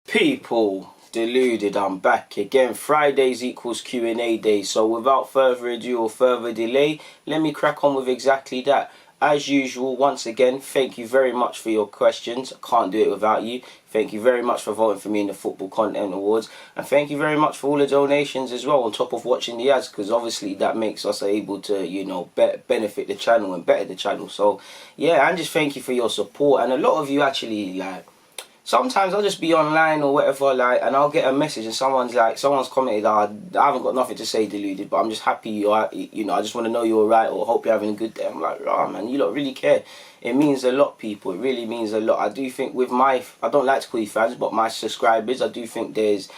People, Deluded, I'm back again. Fridays equals Q&A day. So without further ado or further delay, let me crack on with exactly that. As usual, once again, thank you very much for your questions. I can't do it without you. Thank you very much for voting for me in the Football Content Awards. And thank you very much for all the donations as well, on top of watching the ads, because obviously that makes us able to, you know, benefit the channel and better the channel. So, yeah, and just thank you for your support. And a lot of you actually, like, sometimes I'll just be online or whatever, like, and I'll get a message and someone's commented, I haven't got nothing to say, Deluded, but I'm just happy you are, you know, I just want to know you're alright or hope you're having a good day. I'm like, rah, man, you lot really care. It means a lot, people. It really means a lot. I do think with my, I don't like to call you fans, but my subscribers, I do think there's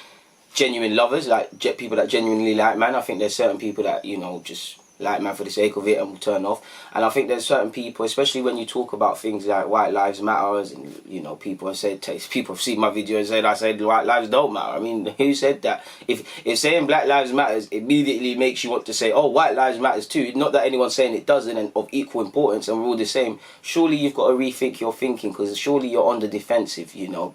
genuine lovers, like people that genuinely like man. I think there's certain people that, you know, just like man for the sake of it and will turn off. And I think there's certain people, especially when you talk about things like White Lives Matters, and you know, people have said, people have seen my video and said I said White Lives don't matter. I mean, who said that? If saying Black Lives Matters immediately makes you want to say, oh, White Lives Matters too, not that anyone's saying it doesn't and of equal importance and we're all the same, surely you've got to rethink your thinking, because surely you're on the defensive, you know.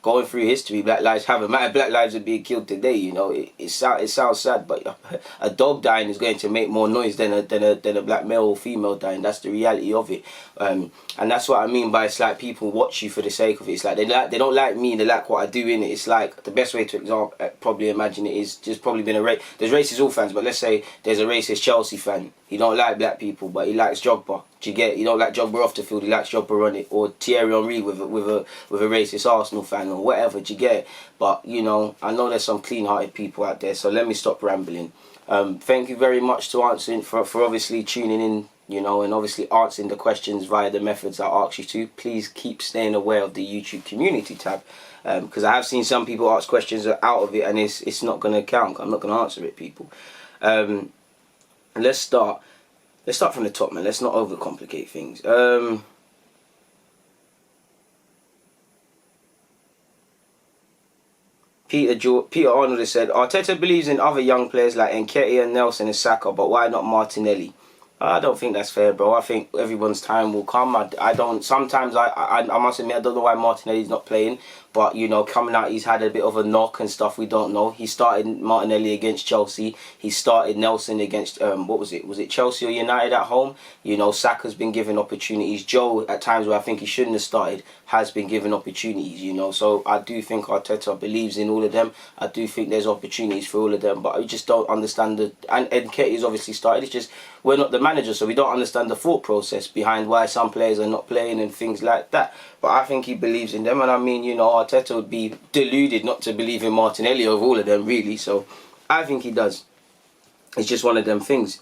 Going through history, Black lives haven't mattered. Black lives are being killed today, you know. It sounds sad, but a dog dying is going to make more noise than a black male or female dying. That's the reality of it. And that's what I mean by, it's like people watch you for the sake of it. It's like they don't like me, they like what I do in it. It's like the best way to probably imagine it is just probably been there's racist all fans, but let's say there's a racist Chelsea fan. He don't like black people, but he likes Drogba. Do you get it? He don't like Drogba off the field, he likes Drogba on it. Or Thierry Henry with a racist Arsenal fan or whatever. Do you get it? But you know, I know there's some clean-hearted people out there, so let me stop rambling. Thank you very much for obviously tuning in, you know, and obviously answering the questions via the methods I asked you to. Please keep staying aware of the YouTube community tab, because I have seen some people ask questions out of it and it's not going to count. I'm not going to answer it, people. Let's start from the top, man. Let's not overcomplicate things. Peter Arnold has said, Arteta believes in other young players like Nketiah, Nelson and Saka, but why not Martinelli? I don't think that's fair, bro. I think everyone's time will come. Sometimes I must admit, I don't know why Martinelli's not playing. But, you know, coming out, he's had a bit of a knock and stuff. We don't know. He started Martinelli against Chelsea. He started Nelson against, what was it? Was it Chelsea or United at home? You know, Saka's been given opportunities. Joe, at times where I think he shouldn't have started, has been given opportunities, you know. So I do think Arteta believes in all of them. I do think there's opportunities for all of them. But I just don't understand and Nketiah's obviously started. It's just, we're not the manager, so we don't understand the thought process behind why some players are not playing and things like that. But I think he believes in them, and I mean, you know, Arteta would be deluded not to believe in Martinelli over all of them, really. So I think he does. It's just one of them things.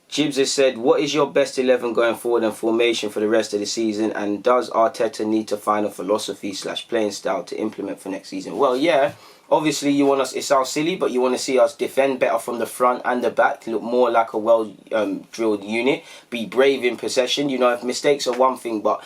Jibs has said, what is your best 11 going forward and formation for the rest of the season? And does Arteta need to find a philosophy / playing style to implement for next season? Well, yeah. Obviously, you want us, it sounds silly, but you want to see us defend better from the front and the back, look more like a well-drilled unit, be brave in possession. You know, if mistakes are one thing, but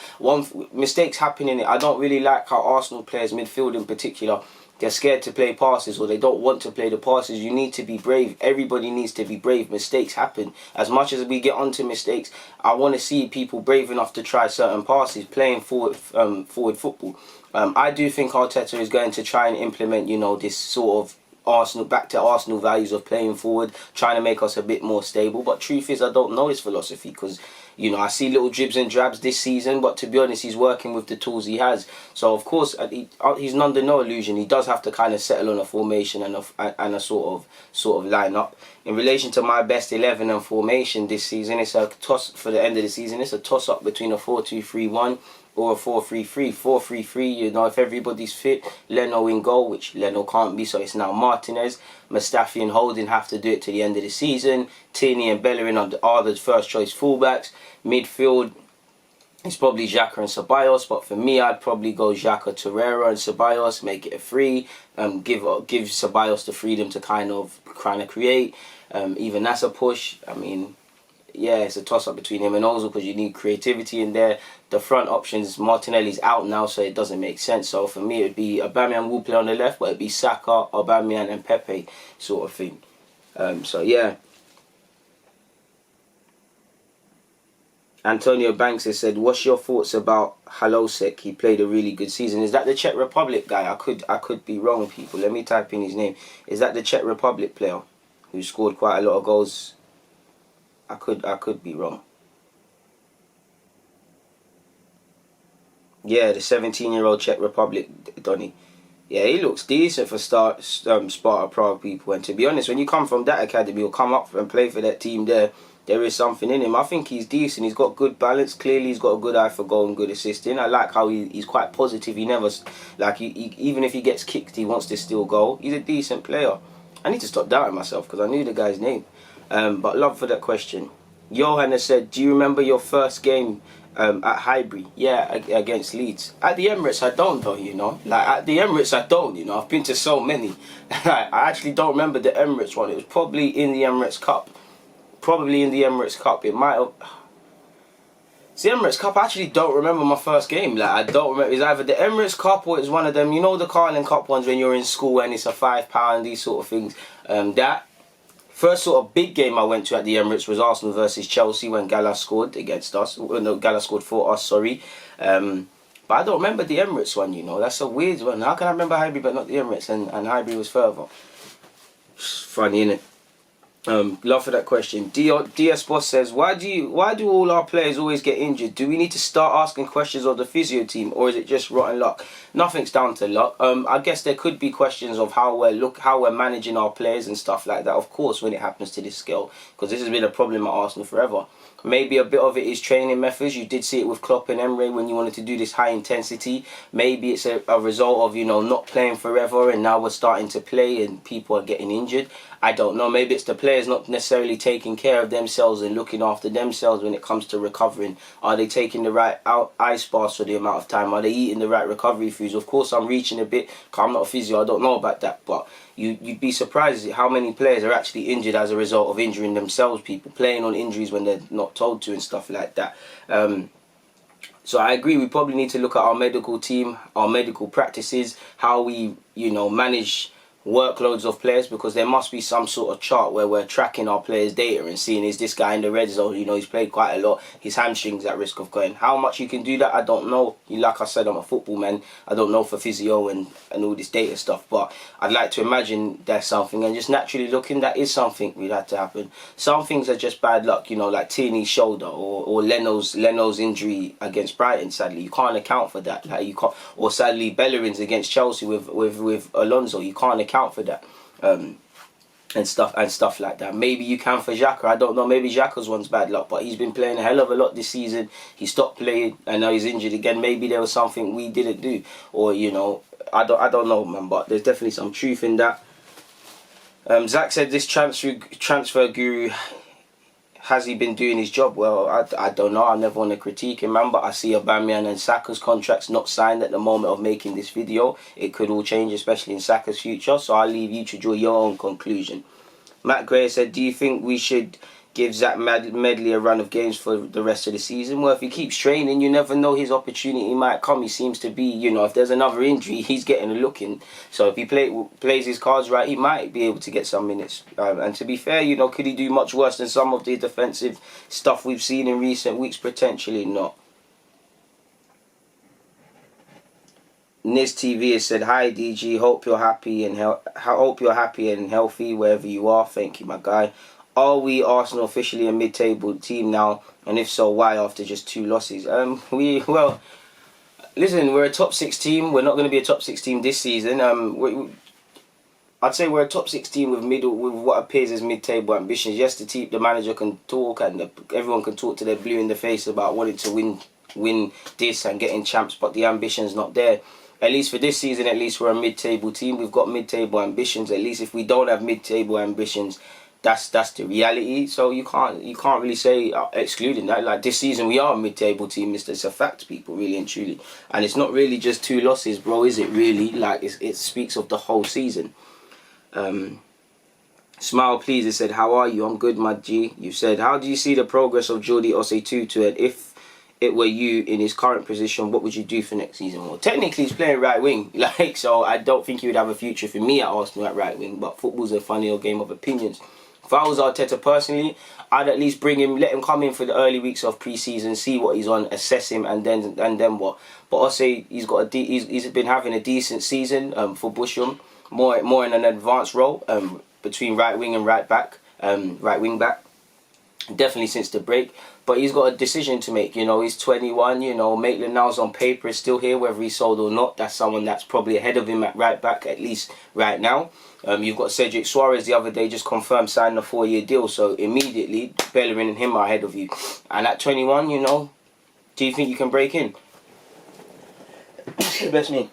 mistakes happen in it. I don't really like how Arsenal players, midfield in particular, they're scared to play passes or they don't want to play the passes. You need to be brave. Everybody needs to be brave. Mistakes happen. As much as we get onto mistakes, I want to see people brave enough to try certain passes, playing forward football. I do think Arteta is going to try and implement, you know, this sort of back to Arsenal values of playing forward, trying to make us a bit more stable. But truth is, I don't know his philosophy, because, you know, I see little dribs and drabs this season, but to be honest, he's working with the tools he has. So of course, he's under no illusion. He does have to kind of settle on a formation and a sort of lineup. In relation to my best 11 and formation this season, it's a toss for the end of the season. It's a toss up between a 4-2-3-1 or a 4-3-3. 4-3-3, you know, if everybody's fit, Leno in goal, which Leno can't be, so it's now Martinez. Mustafi and Holding have to do it to the end of the season. Tierney and Bellerin are the first choice fullbacks. Midfield, it's probably Xhaka and Ceballos, but for me, I'd probably go Xhaka, Torreira and Ceballos, make it a 3. Give Ceballos the freedom to kind of create. Even that's a push. I mean, yeah, it's a toss-up between him and Ozil, because you need creativity in there. The front options, Martinelli's out now, so it doesn't make sense. So for me, it would be Aubameyang will play on the left, but it'd be Saka, Aubameyang and Pepe sort of thing. So yeah. Antonio Banks has said, "What's your thoughts about Halosek? He played a really good season." Is that the Czech Republic guy? I could be wrong, people. Let me type in his name. Is that the Czech Republic player who scored quite a lot of goals? I could be wrong. Yeah, the 17-year-old Czech Republic Donny. Yeah, he looks decent for Sparta Prague, people. And to be honest, when you come from that academy or come up and play for that team there is something in him. I think he's decent. He's got good balance. Clearly, he's got a good eye for goal and good assisting. I like how he's quite positive. He never, like, even if he gets kicked, he wants to still go. He's a decent player. I need to stop doubting myself because I knew the guy's name. But love for that question. Johan has said, "Do you remember your first game at Highbury?" Yeah, against Leeds. At the Emirates, I don't though, you know. Like, at the Emirates, I don't, you know. I've been to so many. I actually don't remember the Emirates one. It was probably in the Emirates Cup. Probably in the Emirates Cup. It might have... It's the Emirates Cup. I actually don't remember my first game. Like, I don't remember. It's either the Emirates Cup or it's one of them, you know, the Carling Cup ones when you're in school and it's a £5, these sort of things. That first sort of big game I went to at the Emirates was Arsenal versus Chelsea when Gala scored against us. No, Gala scored for us, sorry. But I don't remember the Emirates one, you know. That's a weird one. How can I remember Highbury but not the Emirates? And Highbury was further. It's funny, innit? Love for that question. DS Boss says, why do all our players always get injured? Do we need to start asking questions of the physio team, or is it just rotten luck? Nothing's down to luck. I guess there could be questions of how we're managing our players and stuff like that, of course, when it happens to this scale, because this has been a problem at Arsenal forever. Maybe a bit of it is training methods. You did see it with Klopp and Emre when you wanted to do this high intensity. Maybe it's a result of, you know, not playing forever and now we're starting to play and people are getting injured. I don't know. Maybe it's the players not necessarily taking care of themselves and looking after themselves when it comes to recovering. Are they taking the right ice baths for the amount of time? Are they eating the right recovery foods? Of course, I'm reaching a bit because I'm not a physio. I don't know about that. But you'd be surprised at how many players are actually injured as a result of injuring themselves. People playing on injuries when they're not told to and stuff like that. So I agree, we probably need to look at our medical team, our medical practices, how we, you know, manage workloads of players, because there must be some sort of chart where we're tracking our players' data and seeing, is this guy in the red zone, you know, he's played quite a lot, his hamstring's at risk of going. How much you can do that, I don't know. Like I said, I'm a football man, I don't know for physio and all this data stuff, but I'd like to imagine there's something, and just naturally looking, that is something we'd have to happen. Some things are just bad luck, you know, like Tierney's shoulder or Leno's injury against Brighton, sadly. You can't account for that. Like, you can't, or sadly Bellerin's against Chelsea with Alonso, you can't account for that. And stuff like that. Maybe you can for Xhaka, I don't know. Maybe Xhaka's one's bad luck, but he's been playing a hell of a lot this season. He stopped playing and now he's injured again. Maybe there was something we didn't do, or, you know, I don't know, man, but there's definitely some truth in that. Zach said, this transfer guru, has he been doing his job? Well, I don't know. I never want to critique him, man, but I see Aubameyang and Saka's contracts not signed at the moment of making this video. It could all change, especially in Saka's future, so I'll leave you to draw your own conclusion. Matt Gray said, do you think we should give Zach Medley a run of games for the rest of the season? Well, if he keeps training, you never know, his opportunity might come. He seems to be, you know, if there's another injury, he's getting a look in. So if he plays his cards right, he might be able to get some minutes. And to be fair, you know, could he do much worse than some of the defensive stuff we've seen in recent weeks? Potentially not. Niz TV has said, hi DG, hope you're happy and healthy wherever you are. Thank you, my guy. Are we Arsenal officially a mid-table team now? And if so, why after just 2 losses? Well, listen, we're a top 6 team. We're not going to be a top 6 team this season. I'd say we're a top 6 team with what appears as mid-table ambitions. Yes, the manager can talk and everyone can talk to their blue in the face about wanting to win this and getting champs, but the ambition's not there. At least for this season, at least we're a mid-table team. We've got mid-table ambitions. At least if we don't have mid-table ambitions, that's the reality. So you can't really say excluding that. Like, this season we are a mid-table team. It's a fact, people, really and truly. And it's not really just 2 losses, bro, is it really? Like, it speaks of the whole season. Smile Please has said, how are you? I'm good, my G. You said, how do you see the progress of Jordi Osei-Tutu, and if it were you in his current position, what would you do for next season? Well, technically he's playing right wing, like, so I don't think he would have a future for me at Arsenal at right wing, but football's a funny old game of opinions. If I was Arteta personally, I'd at least bring him, let him come in for the early weeks of pre-season, see what he's on, assess him, and then what. But I'll say he's been having a decent season for Busham, more in an advanced role between right wing and right wing back. Definitely since the break. But he's got a decision to make, you know. He's 21, you know. Maitland-Niles on paper is still here, whether he's sold or not. That's someone that's probably ahead of him at right back, at least right now. You've got Cedric Suarez the other day just confirmed signing a 4-year deal. So immediately, Bellerin and him are ahead of you. And at 21, you know, do you think you can break in? Best me.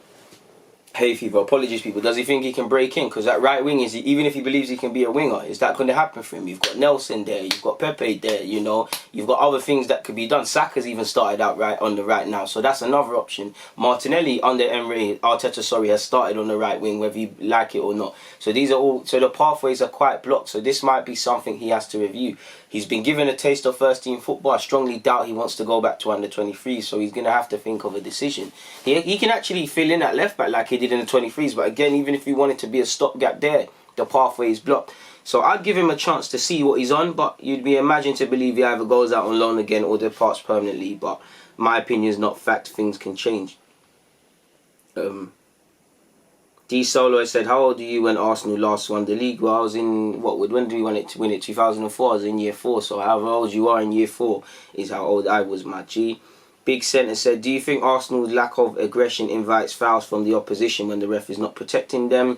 Hay fever, apologies people. Does he think he can break in? Because that right wing, even if he believes he can be a winger, is that going to happen for him? You've got Nelson there, you've got Pepe there, you know, you've got other things that could be done. Saka's even started out right on the right now, so that's another option. Martinelli under Arteta, has started on the right wing, whether you like it or not. So these are all, so the pathways are quite blocked. So this might be something he has to review. He's been given a taste of first team football. I strongly doubt he wants to go back to under 23, so he's going to have to think of a decision. He can actually fill in at left back like he did in the 23s, but again, even if he wanted to be a stopgap there, the pathway is blocked. So I'd give him a chance to see what he's on, but you'd be imagined to believe he either goes out on loan again or departs permanently. But my opinion is not fact, things can change. D Solo said, how old are you when Arsenal last won the league? Well, I was in, when did we win it? 2004, I was in year 4. So however old you are in year 4 is how old I was, my G. Big Centre said, do you think Arsenal's lack of aggression invites fouls from the opposition when the ref is not protecting them?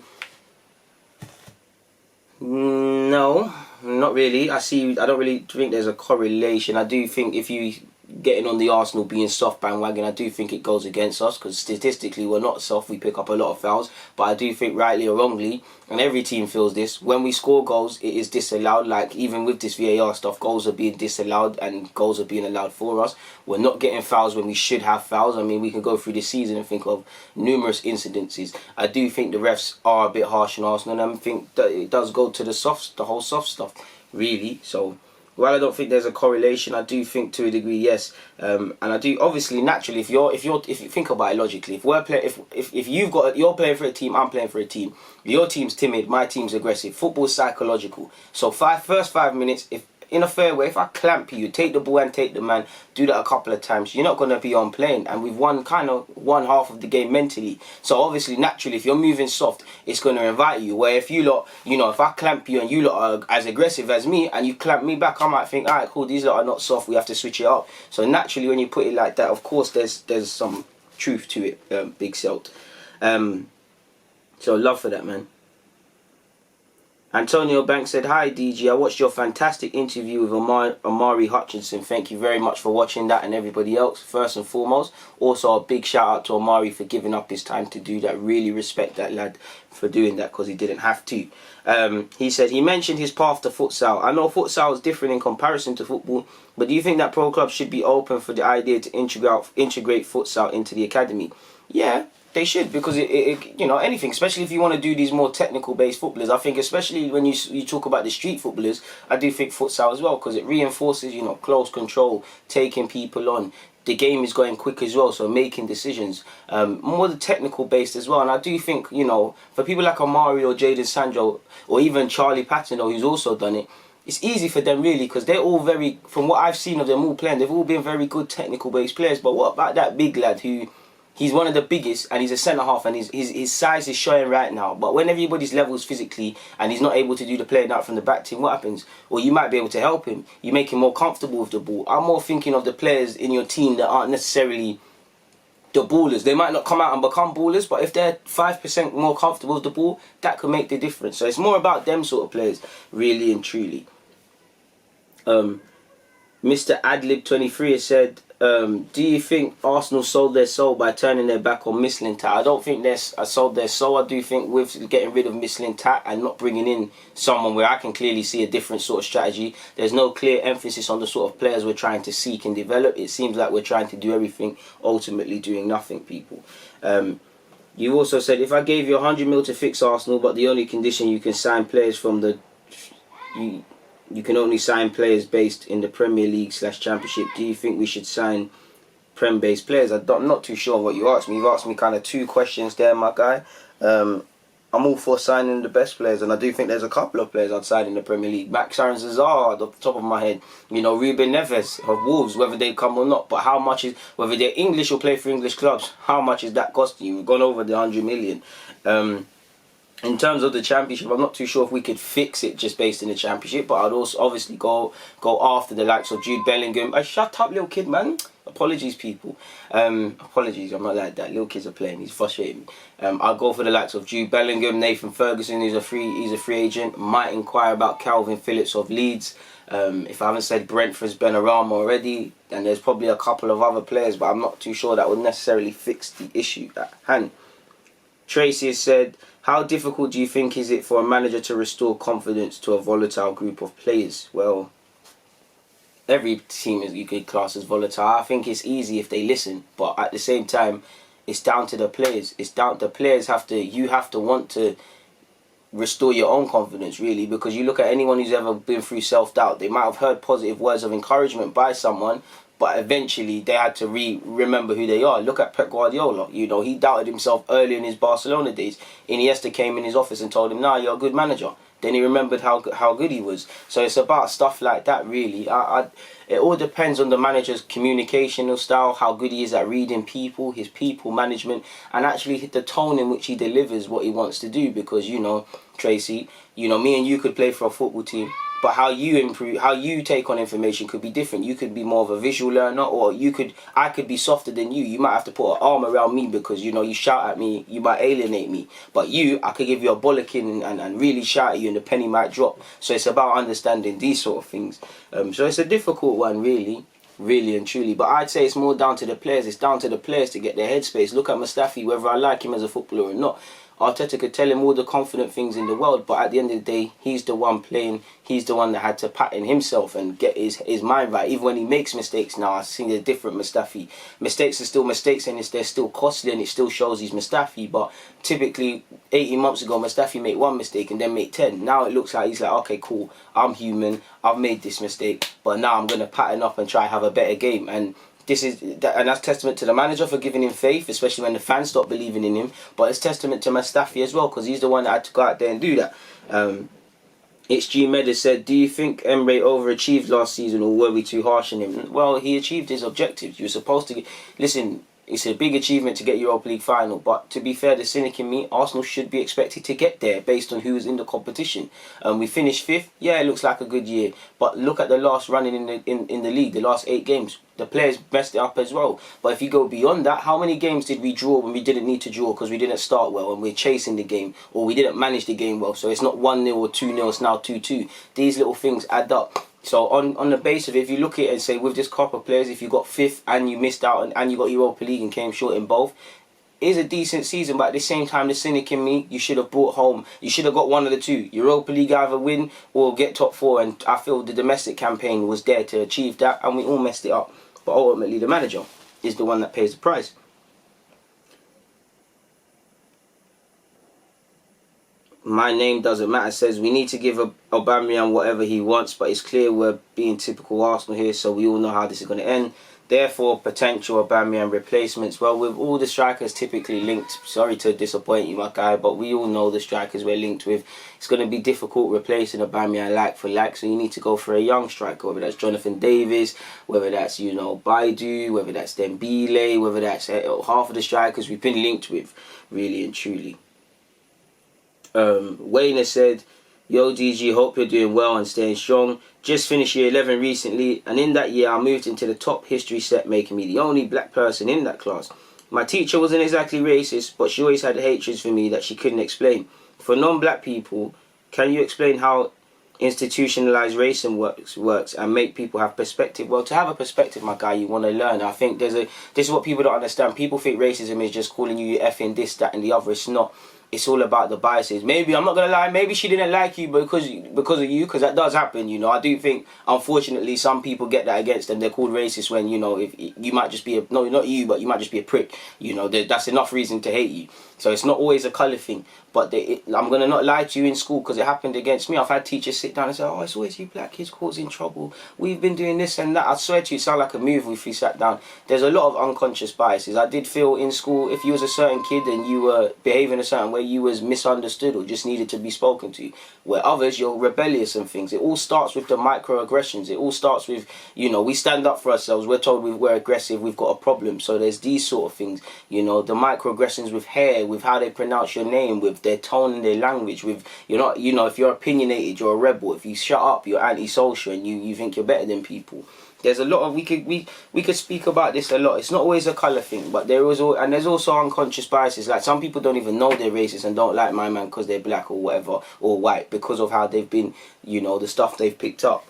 No, not really. I don't really think there's a correlation. I do think if you getting on the Arsenal being soft bandwagon, I do think it goes against us because statistically we're not soft. We pick up a lot of fouls, but I do think rightly or wrongly, and every team feels this, when we score goals it is disallowed. Like even with this VAR stuff, goals are being disallowed and goals are being allowed for us. We're not getting fouls when we should have fouls. I mean, we can go through the season and think of numerous incidences. I do think the refs are a bit harsh on Arsenal, and I think that it does go to the whole soft stuff really. So while I don't think there's a correlation, I do think to a degree yes, and I do obviously naturally if you think about it logically, if you're playing for a team, I'm playing for a team. Your team's timid, my team's aggressive. Football's psychological. So first 5 minutes, if in a fair way, if I clamp you, take the ball and take the man, do that a couple of times, you're not going to be on playing. And we've won kind of one half of the game mentally. So obviously, naturally, if you're moving soft, it's going to invite you. Where if you lot, you know, if I clamp you and you lot are as aggressive as me and you clamp me back, I might think, all right, cool, these lot are not soft, we have to switch it up. So naturally, when you put it like that, of course, there's some truth to it, Big Selt. So love for that, man. Antonio Banks said, hi DG, I watched your fantastic interview with Amari Hutchinson. Thank you very much for watching that and everybody else, first and foremost. Also, a big shout out to Amari for giving up his time to do that. Really respect that lad for doing that because he didn't have to. He said, he mentioned his path to futsal. I know futsal is different in comparison to football, but do you think that pro clubs should be open for the idea to integrate futsal into the academy? Yeah. They should, because it you know, anything, especially if you want to do these more technical based footballers. I think especially when you talk about the street footballers, I do think futsal as well, because it reinforces, you know, close control, taking people on. The game is going quick as well, so making decisions, more the technical based as well. And I do think, you know, for people like Amari or Jadon Sancho or even Charlie Patton, who's also done it, it's easy for them really, because they're all very, from what I've seen of them all playing, they've all been very good technical based players. But what about that big lad who, he's one of the biggest and he's a centre-half and his size is showing right now. But when everybody's levels physically and he's not able to do the playing out from the back team, what happens? Well, you might be able to help him. You make him more comfortable with the ball. I'm more thinking of the players in your team that aren't necessarily the ballers. They might not come out and become ballers, but if they're 5% more comfortable with the ball, that could make the difference. So it's more about them sort of players, really and truly. Mr. Adlib23 has said, do you think Arsenal sold their soul by turning their back on Mislintat? I don't think they sold their soul. I do think with getting rid of Mislintat and not bringing in someone where I can clearly see a different sort of strategy, there's no clear emphasis on the sort of players we're trying to seek and develop. It seems like we're trying to do everything, ultimately doing nothing, people. You also said, if I gave you 100 mil to fix Arsenal, but the only condition you can sign players from the... You can only sign players based in the Premier League / Championship. Do you think we should sign Prem-based players? I'm not too sure what you asked me. You've asked me kind of two questions there, my guy. I'm all for signing the best players, and I do think there's a couple of players I'd sign in the Premier League. Max Aarons off the top of my head. You know, Ruben Neves of Wolves, whether they come or not. But how much is, whether they're English or play for English clubs, how much is that costing you? We've gone over the 100 million. In terms of the Championship, I'm not too sure if we could fix it just based in the Championship, but I'd also obviously go after the likes of Jude Bellingham. Shut up, little kid, man. Apologies, people. Apologies, I'm not like that. Little kids are playing. He's frustrating me. I'll go for the likes of Jude Bellingham, Nathan Ferguson. He's a free agent. Might inquire about Calvin Phillips of Leeds. If I haven't said Brentford's Benrahma already, then there's probably a couple of other players, but I'm not too sure that would necessarily fix the issue at hand. Tracy has said, how difficult do you think is it for a manager to restore confidence to a volatile group of players? Well, every team is you could class as volatile. I think it's easy if they listen, but at the same time, it's down to the players. It's down to the players you have to want to restore your own confidence, really, because you look at anyone who's ever been through self-doubt, they might have heard positive words of encouragement by someone, but eventually they had to remember who they are. Look at Pep Guardiola. You know, he doubted himself early in his Barcelona days. Iniesta came in his office and told him, nah, you're a good manager. Then he remembered how good he was. So it's about stuff like that, really. It all depends on the manager's communicational style, how good he is at reading people, his people management, and actually the tone in which he delivers what he wants to do. Because, you know, Tracy, you know, me and you could play for a football team, but how you improve, how you take on information could be different. You could be more of a visual learner, or I could be softer than you. You might have to put an arm around me because, you know, you shout at me, you might alienate me. But I could give you a bollocking and really shout at you and the penny might drop. So it's about understanding these sort of things. So it's a difficult one, really and truly. But I'd say it's more down to the players. It's down to the players to get their headspace. Look at Mustafi, whether I like him as a footballer or not. Arteta could tell him all the confident things in the world, but at the end of the day, he's the one playing. He's the one that had to pattern himself and get his mind right. Even when he makes mistakes now, I see a different Mustafi. Mistakes are still mistakes, and they're still costly, and it still shows he's Mustafi. But typically, 18 months ago, Mustafi made one mistake and then made 10. Now it looks like he's like, okay, cool, I'm human. I've made this mistake, but now I'm going to pattern up and try have a better game. And that's testament to the manager for giving him faith, especially when the fans stopped believing in him. But it's testament to Mustafi as well, because he's the one that had to go out there and do that. HG Med said, do you think Emre overachieved last season, or were we too harsh on him? Well, he achieved his objectives. You were supposed to listen. It's a big achievement to get Europa League final, but to be fair, the cynic in me, Arsenal should be expected to get there based on who is in the competition. We finished 5th. Yeah, it looks like a good year, but look at the last running in the league, the last 8 games. The players messed it up as well. But if you go beyond that, how many games did we draw when we didn't need to draw because we didn't start well and we're chasing the game, or we didn't manage the game well? So it's not 1-0 or 2-0, it's now 2-2. These little things add up. So on the base of it, if you look at it and say, with this crop of players, if you got 5th and you missed out and you got Europa League and came short in both, it is a decent season. But at the same time, the cynic in me, you should have brought home, you should have got one of the two. Europa League, either win or get top 4. And I feel the domestic campaign was there to achieve that, and we all messed it up. But ultimately, the manager is the one that pays the price. My name doesn't matter says, we need to give Aubameyang whatever he wants, but it's clear we're being typical Arsenal here, so we all know how this is going to end. Therefore, potential Aubameyang replacements. Well, with all the strikers typically linked, sorry to disappoint you, my guy, but we all know the strikers we're linked with. It's going to be difficult replacing Aubameyang like for like, so you need to go for a young striker, whether that's Jonathan Davis, whether that's, you know, Baidu, whether that's Dembele, whether that's half of the strikers we've been linked with, really and truly. Wayne has said, yo DG, hope you're doing well and staying strong. Just finished year 11 recently, and in that year I moved into the top history set, making me the only black person in that class. My teacher wasn't exactly racist, but she always had hatreds for me that she couldn't explain. For non-black people, can you explain how institutionalized racism works and make people have perspective? Well, to have a perspective, my guy, you want to learn. I think this is what people don't understand. People think racism is just calling you effing this, that and the other. It's not. It's all about the biases. Maybe, I'm not going to lie, maybe she didn't like you because of you, because that does happen, you know. I do think, unfortunately, some people get that against them. They're called racist when, you know, if you might just be no, not you, but you might just be a prick. You know, that's enough reason to hate you. So it's not always a colour thing. But I'm going to not lie to you in school because it happened against me. I've had teachers sit down and say, oh, it's always you black kids causing trouble. We've been doing this and that. I swear to you, it sounds like a movie if you sat down. There's a lot of unconscious biases. I did feel in school, if you was a certain kid and you were behaving a certain way, you was misunderstood or just needed to be spoken to. Where others, you're rebellious and things. It all starts with the microaggressions. It all starts with, you know, we stand up for ourselves. We're told we're aggressive. We've got a problem. So there's these sort of things. You know, the microaggressions with hair, with how they pronounce your name, with their tone and their language, with you're not, you know, if you're opinionated, you're a rebel. If you shut up, you're antisocial and you think you're better than people. There's a lot of we could speak about this a lot. It's not always a colour thing, but there's also unconscious biases. Like some people don't even know they're racist and don't like my man because they're black or whatever or white because of how they've been, you know, the stuff they've picked up.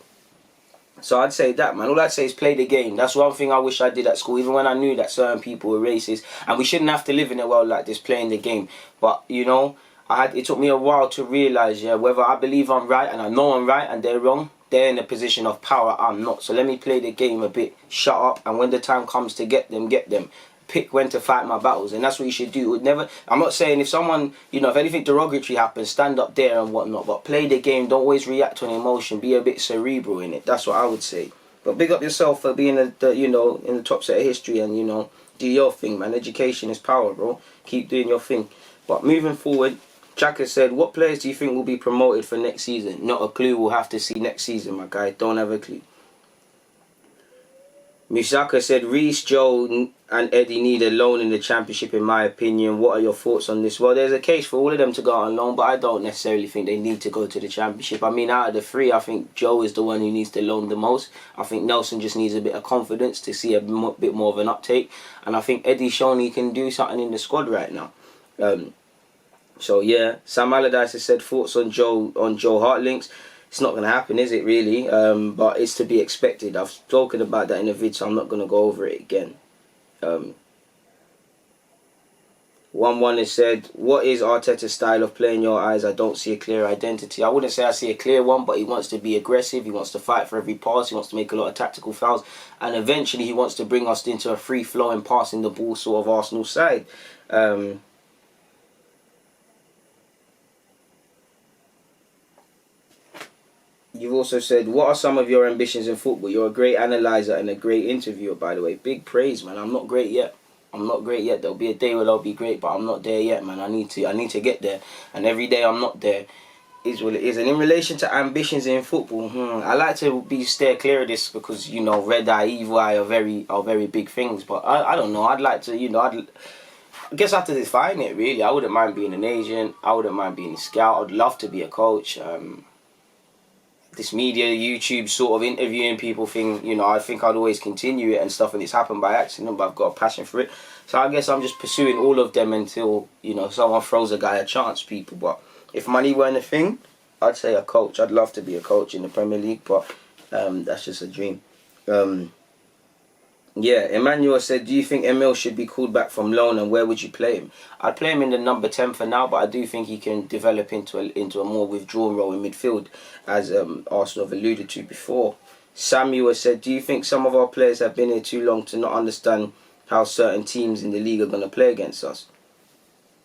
So I'd say that, man. All I'd say is play the game. That's one thing I wish I did at school, even when I knew that certain people were racist. And we shouldn't have to live in a world like this, playing the game. But, you know, it took me a while to realise, yeah, whether I believe I'm right and I know I'm right and they're wrong, they're in a position of power, I'm not. So let me play the game a bit, shut up, and when the time comes to get them, get them. Pick when to fight my battles, and that's what you should do. It would never, I'm not saying if someone, you know, if anything derogatory happens, stand up there and whatnot, but play the game, don't always react to an emotion, be a bit cerebral in it. That's what I would say. But big up yourself for being, you know, in the top set of history and, you know, do your thing, man. Education is power, bro. Keep doing your thing. But moving forward, Chaka said, what players do you think will be promoted for next season? Not a clue, we'll have to see next season, my guy. Don't have a clue. Musaka said, Reece, Joe and Eddie need a loan in the Championship in my opinion. What are your thoughts on this? Well, there's a case for all of them to go on loan, but I don't necessarily think they need to go to the Championship. I mean, out of the three, I think Joe is the one who needs to loan the most. I think Nelson just needs a bit of confidence to see a bit more of an uptake. And I think Eddie's shown he can do something in the squad right now. So, yeah, Sam Allardyce has said thoughts on Joe Hartlinks. It's not going to happen, is it, really? But it's to be expected. I've spoken about that in a vid, so I'm not going to go over it again. 1-1 has said, what is Arteta's style of play in your eyes? I don't see a clear identity. I wouldn't say I see a clear one, but he wants to be aggressive. He wants to fight for every pass. He wants to make a lot of tactical fouls. And eventually he wants to bring us into a free-flowing, passing the ball sort of Arsenal side. You've also said, what are some of your ambitions in football? You're a great analyser and a great interviewer, by the way. Big praise, man. I'm not great yet. I'm not great yet. There'll be a day where I'll be great, but I'm not there yet, man. I need to get there. And every day I'm not there is what it is. And in relation to ambitions in football, I like to steer clear of this because, you know, red eye, evil eye are very big things. But I don't know. I'd like to, you know, I guess I have to define it, really. I wouldn't mind being an agent. I wouldn't mind being a scout. I'd love to be a coach. This media, YouTube sort of interviewing people thing, you know, I think I'd always continue it and stuff, and it's happened by accident, but I've got a passion for it. So I guess I'm just pursuing all of them until, you know, someone throws a guy a chance, people. But if money weren't a thing, I'd say a coach. I'd love to be a coach in the Premier League, but that's just a dream. Yeah, Emmanuel said, do you think Emil should be called back from loan and where would you play him? I'd play him in the number 10 for now, but I do think he can develop into a more withdrawn role in midfield, as Arsenal have alluded to before. Samuel said, do you think some of our players have been here too long to not understand how certain teams in the league are going to play against us?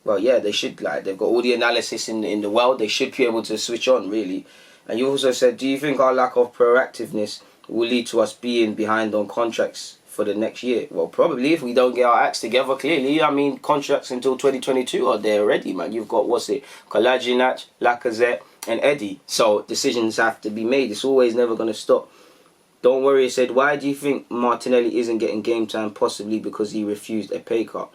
Well, yeah, they should. Like, they've got all the analysis in the world. They should be able to switch on, really. And you also said, do you think our lack of proactiveness will lead to us being behind on contracts for the next year? Well, probably if we don't get our acts together, clearly. I mean, contracts until 2022 are there already, man. You've got, Kolasinac, Lacazette and Eddie. So decisions have to be made. It's always never going to stop. Don't worry, he said, why do you think Martinelli isn't getting game time? Possibly because he refused a pay cut.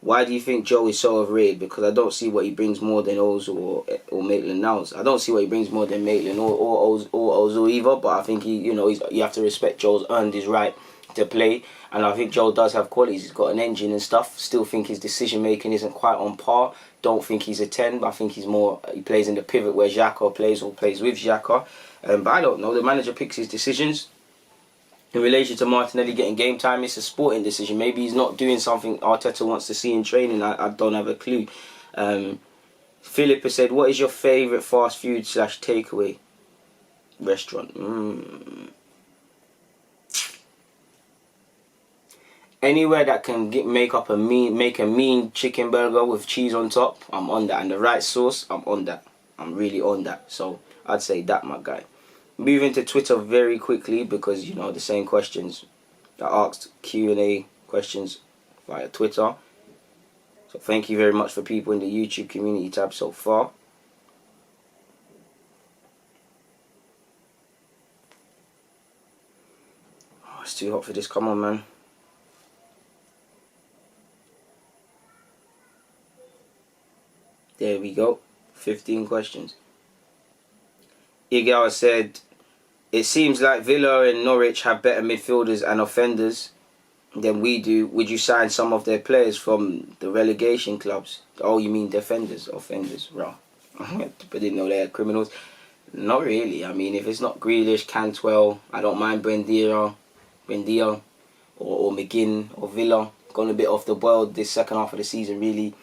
Why do you think Joe is so overrated? Because I don't see what he brings more than Ozil or Maitland-Niles. I don't see what he brings more than Maitland or Ozil either. But I think you have to respect Joe's earned his right to play, and I think Joe does have qualities. He's got an engine and stuff. Still think his decision making isn't quite on par. Don't think he's a 10, but I think he's more. He plays in the pivot where Xhaka plays or plays with Xhaka. But I don't know. The manager picks his decisions. In relation to Martinelli getting game time, it's a sporting decision. Maybe he's not doing something Arteta wants to see in training. I don't have a clue. Philip has said, what is your favourite fast food / takeaway restaurant? Anywhere that can make a mean chicken burger with cheese on top, I'm on that. And the right sauce, I'm on that. I'm really on that. So I'd say that, my guy. Moving to Twitter very quickly because, you know, the same questions. I asked Q&A questions via Twitter. So thank you very much for people in the YouTube community tab so far. Oh, it's too hot for this. Come on, man. There we go. 15 questions. Igor said, it seems like Villa and Norwich have better midfielders and offenders than we do. Would you sign some of their players from the relegation clubs? Oh, you mean defenders, offenders, right? I didn't know they had criminals. Not really. I mean, if it's not Grealish, Cantwell, I don't mind Buendia, or McGinn, or Villa. Gone a bit off the boil this second half of the season, really.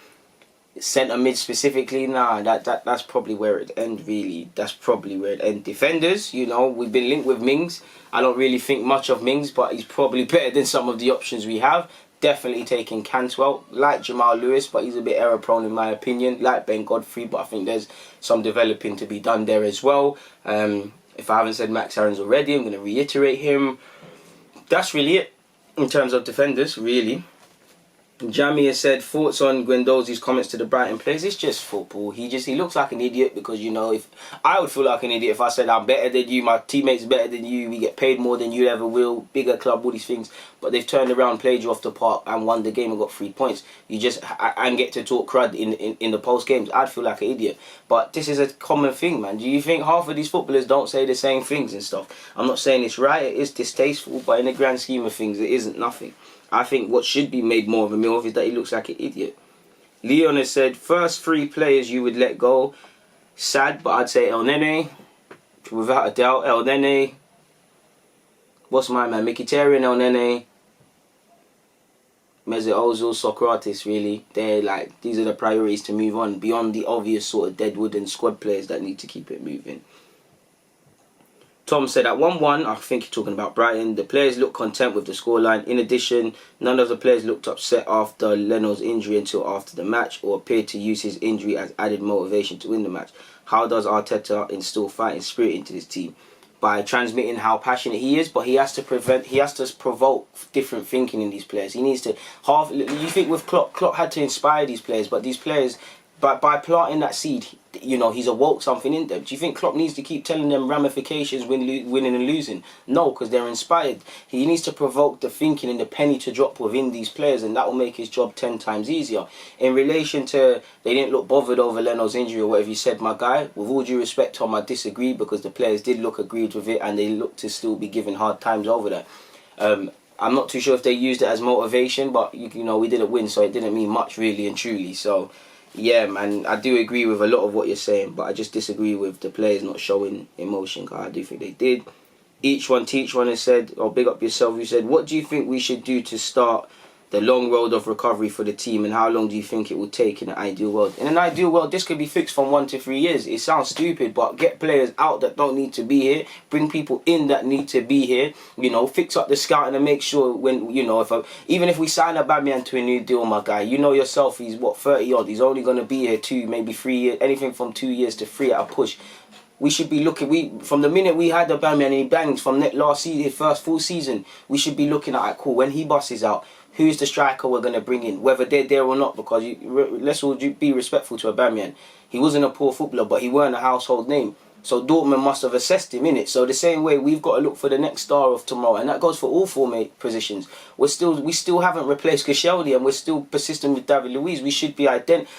Centre mid specifically, nah, that's probably where it end, really. That's probably where it end. Defenders, you know, we've been linked with Mings. I don't really think much of Mings, but he's probably better than some of the options we have. Definitely taking Cantwell, like Jamal Lewis, but he's a bit error prone in my opinion. Like Ben Godfrey, but I think there's some developing to be done there as well. If I haven't said Max Aarons already, I'm going to reiterate him. That's really it in terms of defenders, really. Jamie has said, thoughts on Guendouzi's comments to the Brighton players. It's just football. He looks like an idiot because, you know, if I would feel like an idiot if I said I'm better than you, my teammates better than you, we get paid more than you ever will, bigger club, all these things. But they've turned around, played you off the park and won the game and got 3 points. You just and get to talk crud in the post games. I'd feel like an idiot. But this is a common thing, man. Do you think half of these footballers don't say the same things and stuff? I'm not saying it's right. It is distasteful, but in the grand scheme of things, it isn't nothing. I think what should be made more of a meal of is that he looks like an idiot. Leon has said, first 3 players you would let go. Sad, but I'd say El Nene. Without a doubt, El Nene. What's my man? Mkhitaryan, El Nene. Mesut Ozil, Socrates, really. These are the priorities to move on. Beyond the obvious sort of deadwood and squad players that need to keep it moving. Tom said at 1-1, I think you're talking about Brighton, the players looked content with the scoreline. In addition, none of the players looked upset after Leno's injury until after the match or appeared to use his injury as added motivation to win the match. How does Arteta instill fighting spirit into this team? By transmitting how passionate he is, but he has to provoke different thinking in these players. He needs to you think with Klopp had to inspire these players, but these players, by planting that seed, you know, he's awoke something in them. Do you think Klopp needs to keep telling them ramifications when winning and losing? No, because they're inspired. He needs to provoke the thinking and the penny to drop within these players, and that will make his job 10 times easier. In relation to, they didn't look bothered over Leno's injury or whatever you said, my guy, with all due respect, Tom, I disagree, because the players did look aggrieved with it and they look to still be given hard times over that. I'm not too sure if they used it as motivation, but, you know, we didn't win, so it didn't mean much really and truly. So yeah, man, I do agree with a lot of what you're saying, but I just disagree with the players not showing emotion, because I do think they did. Each one teach one has said, or big up yourself, you said, what do you think we should do to start the long road of recovery for the team, and how long do you think it will take in an ideal world? In an ideal world, this could be fixed from 1 to 3 years. It sounds stupid, but get players out that don't need to be here, bring people in that need to be here, you know, fix up the scouting and make sure when, you know, even if we sign Aubameyang to a new deal, my guy, you know yourself, he's what, 30 odd, he's only going to be here 2, maybe 3 years, anything from 2 years to 3 at a push. We should be looking, from the minute we had Aubameyang and he banged from that last season, his first full season, we should be looking at, cool, when he busts out, who's the striker we're going to bring in, whether they're there or not, because let's all be respectful to Aubameyang. He wasn't a poor footballer, but he weren't a household name. So Dortmund must have assessed him, innit? So the same way, we've got to look for the next star of tomorrow, and that goes for all 4 positions. We still haven't replaced Koscielny, and we're still persistent with David Luiz. We should be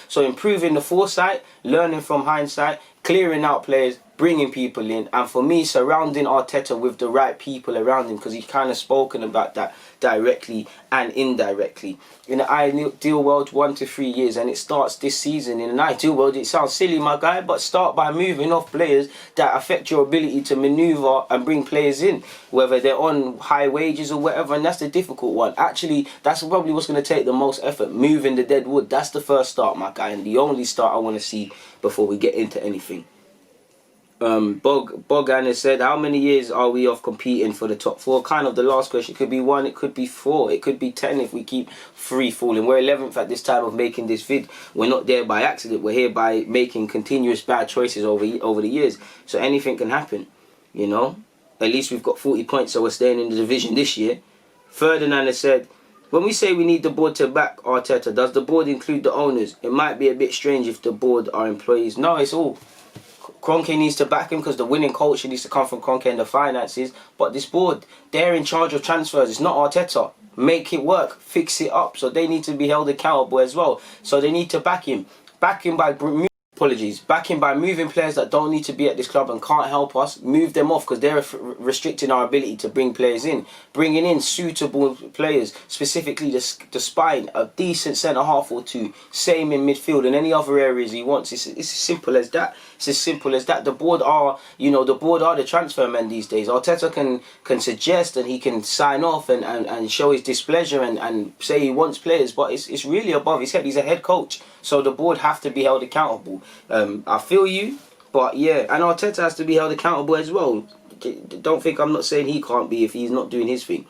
so improving the foresight, learning from hindsight, clearing out players, bringing people in, and for me, surrounding Arteta with the right people around him, because he's kind of spoken about that directly and indirectly. In an ideal world, 1 to 3 years, and it starts this season. In an ideal world, it sounds silly, my guy, but start by moving off players that affect your ability to manoeuvre and bring players in, whether they're on high wages or whatever, and that's the difficult one. Actually, that's probably what's going to take the most effort, moving the dead wood. That's the first start, my guy, and the only start I want to see before we get into anything. Bogan has said, how many years are we off competing for the top 4? Kind of the last question. It could be 1, it could be 4, it could be 10 if we keep free falling. We're 11th at this time of making this vid. We're not there by accident. We're here by making continuous bad choices over the years. So anything can happen, you know. At least we've got 40 points, so we're staying in the division this year. Ferdinand has said, when we say we need the board to back Arteta, does the board include the owners? It might be a bit strange if the board are employees. No, it's all. Kroenke needs to back him because the winning culture needs to come from Kroenke and the finances. But this board, they're in charge of transfers. It's not Arteta. Make it work. Fix it up. So they need to be held accountable as well. So they need to back him. Back him by... Back him by moving players that don't need to be at this club and can't help us. Move them off because they're restricting our ability to bring players in. Bringing in suitable players, specifically the spine, a decent centre-half or 2. Same in midfield and any other areas he wants. It's as simple as that. It's as simple as that. The board are, the transfer men these days. Arteta can suggest and he can sign off and show his displeasure and say he wants players, but it's really above his head. He's a head coach. So the board have to be held accountable. I feel you, but yeah, and Arteta has to be held accountable as well. Don't think I'm not saying he can't be if he's not doing his thing.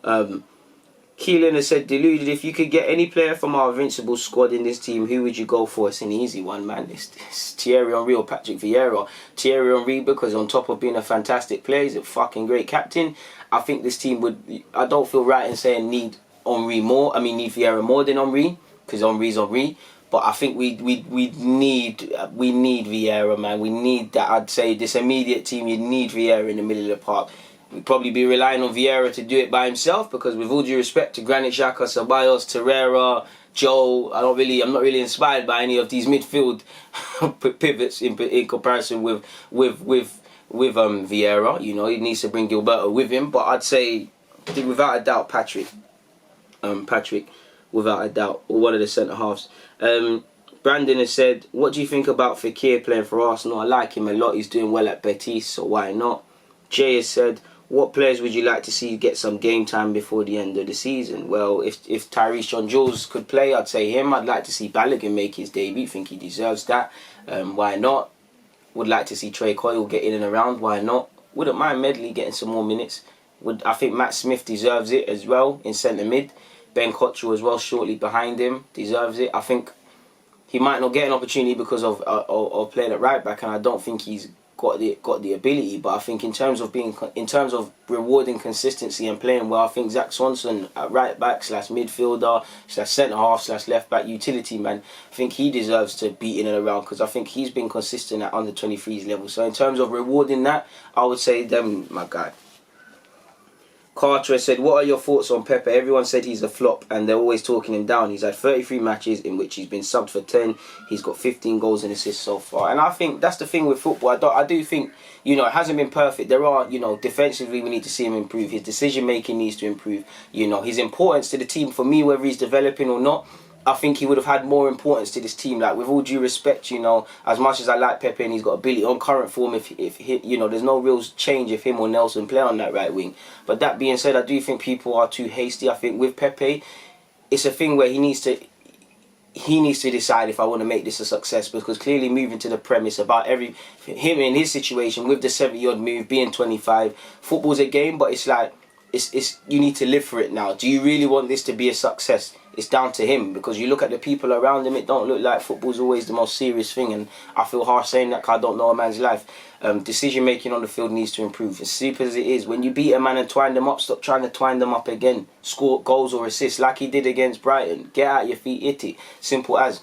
Keelan has said, Deluded, if you could get any player from our invincible squad in this team, who would you go for? It's an easy one, man. It's Thierry Henry or Patrick Vieira. Thierry Henry, because on top of being a fantastic player, he's a fucking great captain. I think this team would... I don't feel right in saying need Henry more. I mean, need Vieira more than Henry, because Henry's Henry. But I think we need Vieira, man. We need that. I'd say this immediate team, you need Vieira in the middle of the park. We'd probably be relying on Vieira to do it by himself because with all due respect to Granit Xhaka, Ceballos, Torreira, Joe, I'm not really inspired by any of these midfield pivots in comparison with Vieira. You know, he needs to bring Gilberto with him. But I'd say without a doubt Patrick, without a doubt, or one of the centre halves. Brandon has said, what do you think about Fekir playing for Arsenal? I like him a lot. He's doing well at Betis, so why not? Jay has said, what players would you like to see get some game time before the end of the season? Well, if Tyrese John-Jules could play, I'd say him. I'd like to see Balogun make his debut. Think he deserves that. Why not? Would like to see Trey Coyle get in and around. Why not? Wouldn't mind Medley getting some more minutes. I think Matt Smith deserves it as well in centre mid. Ben Cottrell as well, shortly behind him, deserves it. I think he might not get an opportunity because of playing at right back, and I don't think he's got the ability. But I think in terms of rewarding consistency and playing well, I think Zach Swanson at right back / midfielder / centre half / left back utility man, I think he deserves to be in and around because I think he's been consistent at under 23s level. So in terms of rewarding that, I would say them, my guy. Carter said, what are your thoughts on Pepe? Everyone said he's a flop and they're always talking him down. He's had 33 matches in which he's been subbed for 10. He's got 15 goals and assists so far. And I think that's the thing with football. I do think, it hasn't been perfect. There are, defensively we need to see him improve. His decision making needs to improve. His importance to the team, for me, whether he's developing or not, I think he would have had more importance to this team. Like, with all due respect, as much as I like Pepe and he's got ability on current form, if there's no real change if him or Nelson play on that right wing. But that being said, I do think people are too hasty. I think with Pepe, it's a thing where he needs to decide if I want to make this a success, because clearly moving to the premise about him in his situation with the 70-odd move, being 25, football's a game, but it's like, you need to live for it now. Do you really want this to be a success? It's down to him, because you look at the people around him, it don't look like football's always the most serious thing, and I feel harsh saying that because I don't know a man's life. Decision making on the field needs to improve. As simple as it is, when you beat a man and twine them up, stop trying to twine them up again. Score goals or assists like he did against Brighton. Get out your feet, hit it. Simple as.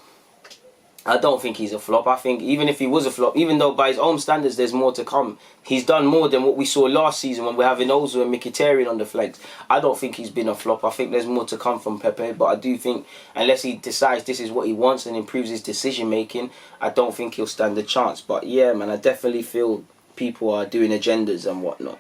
I don't think he's a flop. I think even if he was a flop, even though by his own standards there's more to come, he's done more than what we saw last season when we're having Ozu and Mkhitaryan on the flanks. I don't think he's been a flop. I think there's more to come from Pepe, but I do think unless he decides this is what he wants and improves his decision making, I don't think he'll stand a chance. But yeah, man, I definitely feel people are doing agendas and whatnot.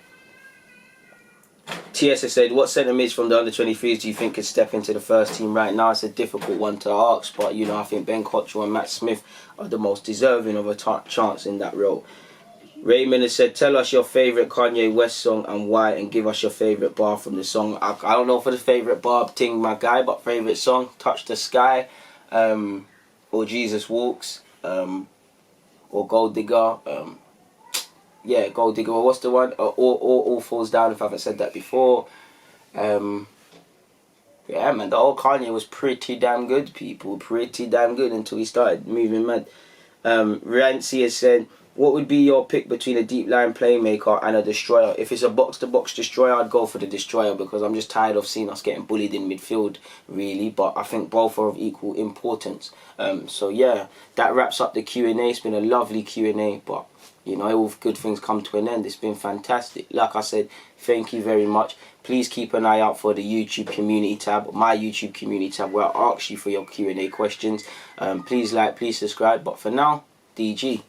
TS has said, what centre mids from the under-23s do you think could step into the first team right now? It's a difficult one to ask, but I think Ben Cottrell and Matt Smith are the most deserving of a chance in that role. Raymond has said, tell us your favourite Kanye West song and why, and give us your favourite bar from the song. I don't know for the favourite bar thing, my guy, but favourite song, Touch the Sky, or Jesus Walks, or Gold Digger. yeah, Gold Digger. What's the one? All falls down. If I haven't said that before. Yeah, man, the old Kanye was pretty damn good, people. Pretty damn good until he started moving mad. Rancy has said, what would be your pick between a deep line playmaker and a destroyer? If it's a box-to-box destroyer, I'd go for the destroyer because I'm just tired of seeing us getting bullied in midfield, really. But I think both are of equal importance. So, yeah, that wraps up the Q&A. It's been a lovely Q&A, but... you know, all good things come to an end. It's been fantastic. Like I said, thank you very much. Please keep an eye out for the YouTube community tab, my YouTube community tab, where I ask you for your Q&A questions. Please like, please subscribe. But for now, DG.